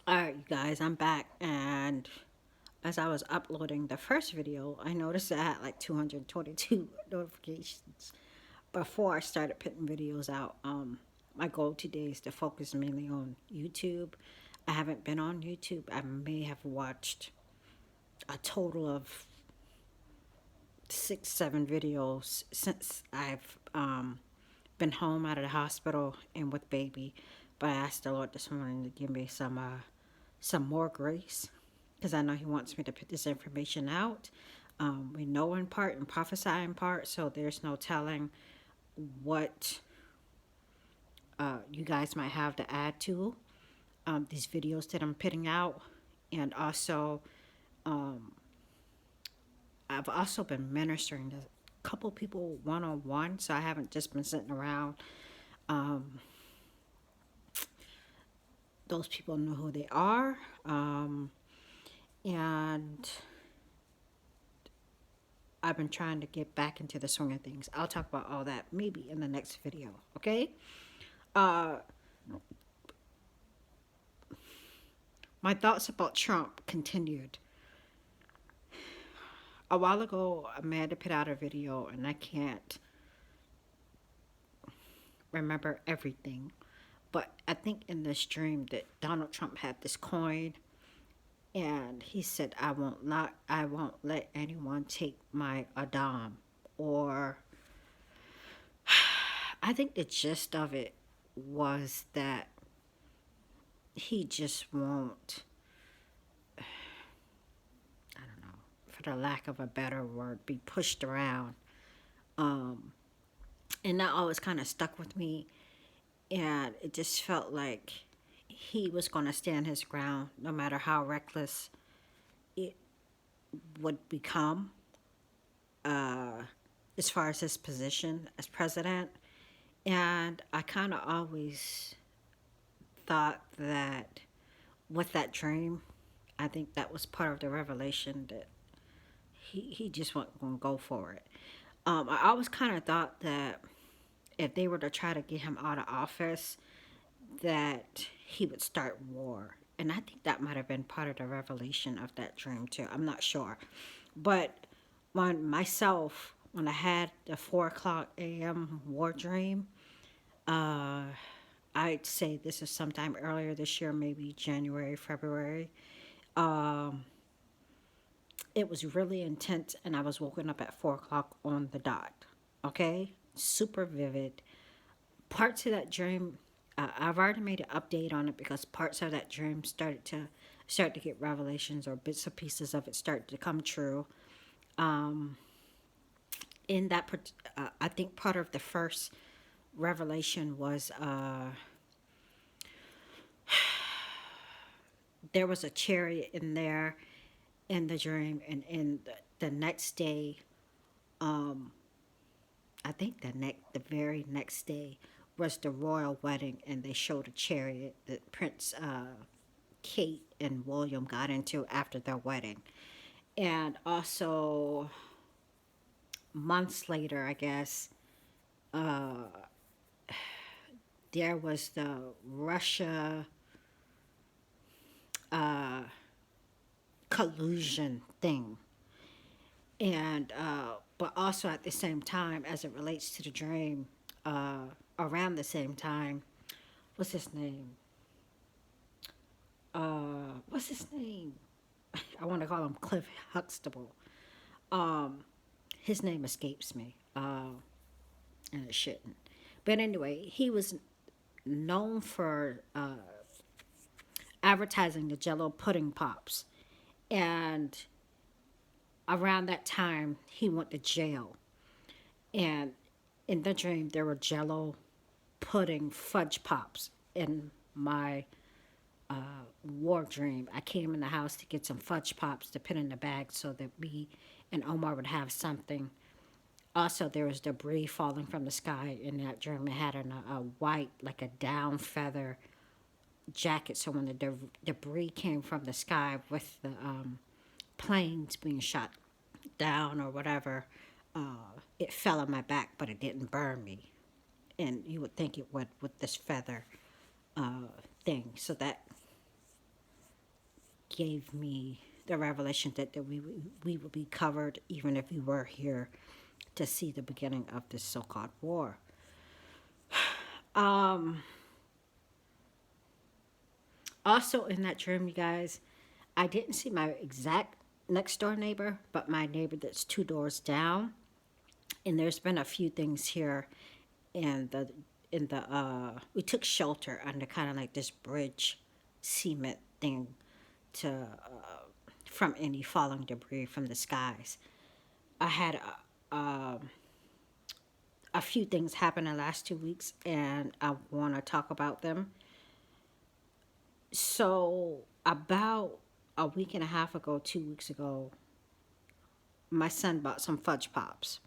Alright, you guys, I'm back, and as I was uploading the first video, I noticed I had like 222 notifications before I started putting videos out. My goal today is to focus mainly on YouTube. I haven't been on YouTube. I may have watched a total of 6, 7 videos since I've been home out of the hospital and with baby. But I asked the Lord this morning to give me some more grace, because I know He wants me to put this information out. We know in part and prophesy in part, so there's no telling what you guys might have to add to these videos that I'm putting out. And also, I've also been ministering to a couple people one on one, so I haven't just been sitting around. Those people know who they are. And I've been trying to get back into the swing of things. I'll talk about all that maybe in the next video, okay? Uh, my thoughts about Trump continued. A while ago, Amanda put out a video, and I can't remember everything, but I think in this dream that Donald Trump had this coin, and he said, I won't let anyone take my Adam," or I think the gist of it was that he just won't, I don't know, for the lack of a better word, be pushed around. And that always kind of stuck with me. And it just felt like he was going to stand his ground no matter how reckless it would become, as far as his position as president. And I kind of always thought that with that dream, I think that was part of the revelation that he just wasn't going to go for it. I always kind of thought that if they were to try to get him out of office, that he would start war. And I think that might have been part of the revelation of that dream too. I'm not sure. But when I had the 4 o'clock a.m. war dream, I'd say this is sometime earlier this year, maybe January, February. It was really intense, and I was woken up at 4 o'clock on the dot. Okay? Super vivid. Parts of that dream, I've already made an update on it because parts of that dream start to get revelations, or bits and pieces of it start to come true. In that, I think part of the first revelation was there was a chariot in there in the dream, and in the next day, I think the very next day was the royal wedding, and they showed a chariot that Prince Kate and William got into after their wedding. And also months later, I guess, there was the Russia collusion thing. And but also at the same time, as it relates to the dream, around the same time, what's his name? What's his name? I want to call him Cliff Huxtable. His name escapes me, and it shouldn't. But anyway, he was known for advertising the Jello pudding pops, and around that time he went to jail. And in the dream, there were Jello pudding fudge pops in my war dream. I came in the house to get some fudge pops to put in the bag so that me and Omar would have something. Also, there was debris falling from the sky in that dream. It had a white, like a down feather jacket. So when the debris came from the sky with the planes being shot down or whatever, it fell on my back, but it didn't burn me. And you would think it would with this feather thing. So that gave me the revelation that we would be covered even if we were here to see the beginning of this so-called war. Um, Also in that dream, you guys, I didn't see my exact next door neighbor, but my neighbor that's two doors down. And there's been a few things here in the we took shelter under kind of like this bridge cement thing to from any falling debris from the skies. I had a few things happen in the last 2 weeks, and I want to talk about them. So about a week and a half ago, 2 weeks ago, my son bought some fudge pops.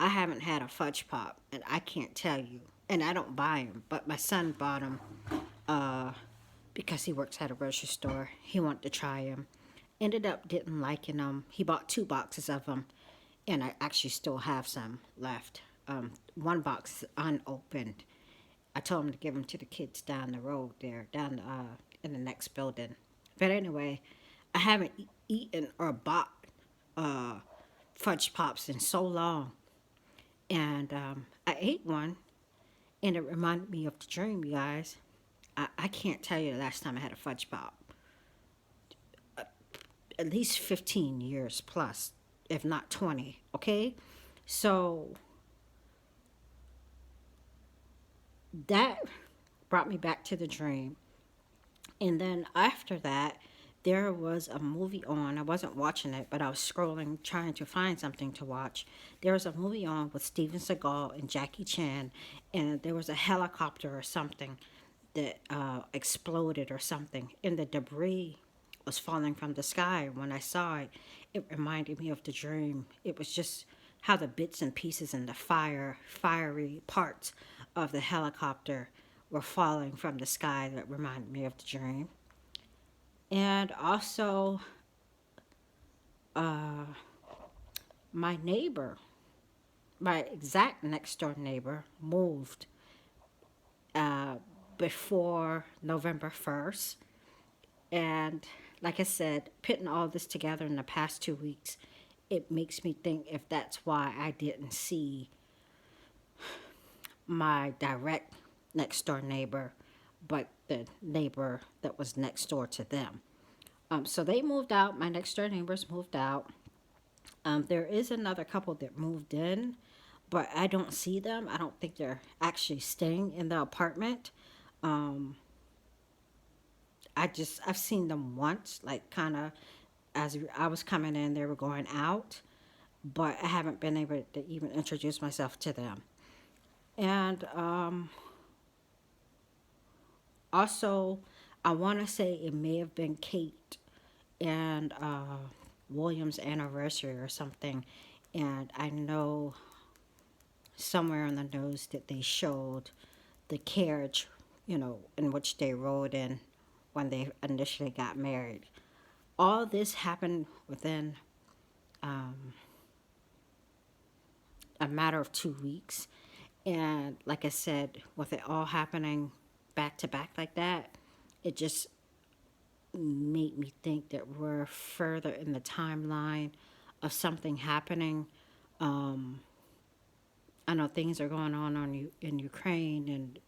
I haven't had a fudge pop, and I can't tell you. And I don't buy them, but my son bought them because he works at a grocery store. He wanted to try them. Ended up didn't liking them. He bought 2 boxes of them, and I actually still have some left. One box is unopened. I told him to give them to the kids down the road there, down in the next building. But anyway, I haven't eaten or bought uh, fudge pops in so long. And I ate one, and it reminded me of the dream, you guys. I can't tell you the last time I had a fudge pop. At least 15 years plus, if not 20, okay? So that brought me back to the dream. And then after that, there was a movie on. I wasn't watching it, but I was scrolling, trying to find something to watch. There was a movie on with Steven Seagal and Jackie Chan, and there was a helicopter or something that exploded or something, and the debris was falling from the sky. When I saw it, it reminded me of the dream. It was just how the bits and pieces and the fiery parts of the helicopter were falling from the sky that reminded me of the dream. And also, my neighbor, my exact next door neighbor, moved uh, before November 1st. And like I said, putting all this together in the past 2 weeks, it makes me think if that's why I didn't see my direct next door neighbor, but the neighbor that was next door to them. So they moved out. My next door neighbors moved out. There is another couple that moved in, but I don't see them. I don't think they're actually staying in the apartment. Um, I've seen them once, like kind of as I was coming in, they were going out, but I haven't been able to even introduce myself to them. And also, I want to say it may have been Kate and William's anniversary or something. And I know somewhere in the news that they showed the carriage, in which they rode in when they initially got married. All this happened within a matter of 2 weeks. And like I said, with it all happening back to back like that, it just made me think that we're further in the timeline of something happening. I know things are going on in Ukraine and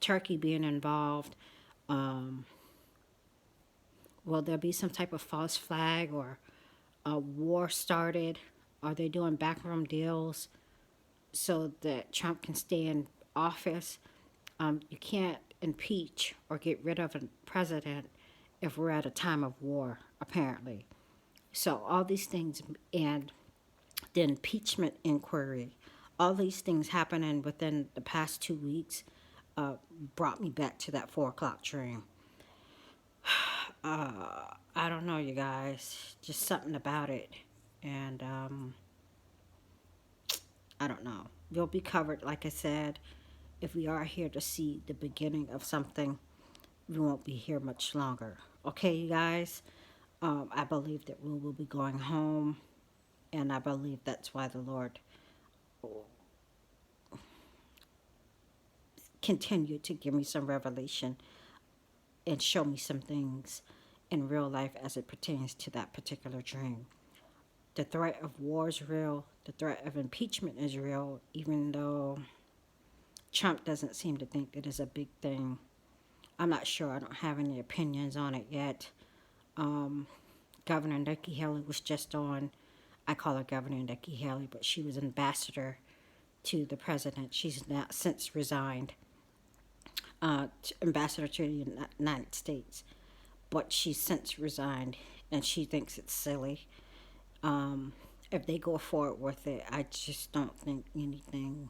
Turkey being involved. Will there be some type of false flag or a war started? Are they doing backroom deals so that Trump can stay in office? You can't impeach or get rid of a president if we're at a time of war, apparently. So all these things, and the impeachment inquiry, all these things happening within the past 2 weeks brought me back to that 4 o'clock dream. I don't know, you guys, just something about it. And I don't know. We'll be covered, like I said. If we are here to see the beginning of something, we won't be here much longer. Okay, you guys? I believe that we will be going home, and I believe that's why the Lord continued to give me some revelation and show me some things in real life as it pertains to that particular dream. The threat of war is real. The threat of impeachment is real, even though Trump doesn't seem to think it is a big thing. I'm not sure. I don't have any opinions on it yet. Um, Governor Nikki Haley was just on. I call her Governor Nikki Haley, but she was ambassador to the president. She's now since resigned, ambassador to the United States, but she's since resigned, and she thinks it's silly. If they go forward with it, I just don't think anything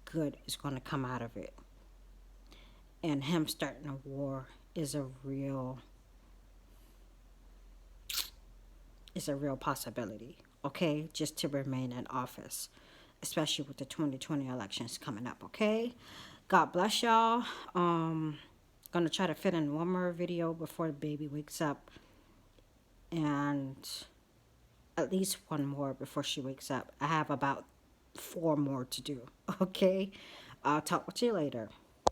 good is going to come out of it. And him starting a war is a real possibility. Okay, just to remain in office, especially with the 2020 elections coming up. Okay, God bless y'all. Gonna try to fit in one more video before the baby wakes up, and at least one more before she wakes up. I have about 4 more to do. Okay, I'll talk with you later.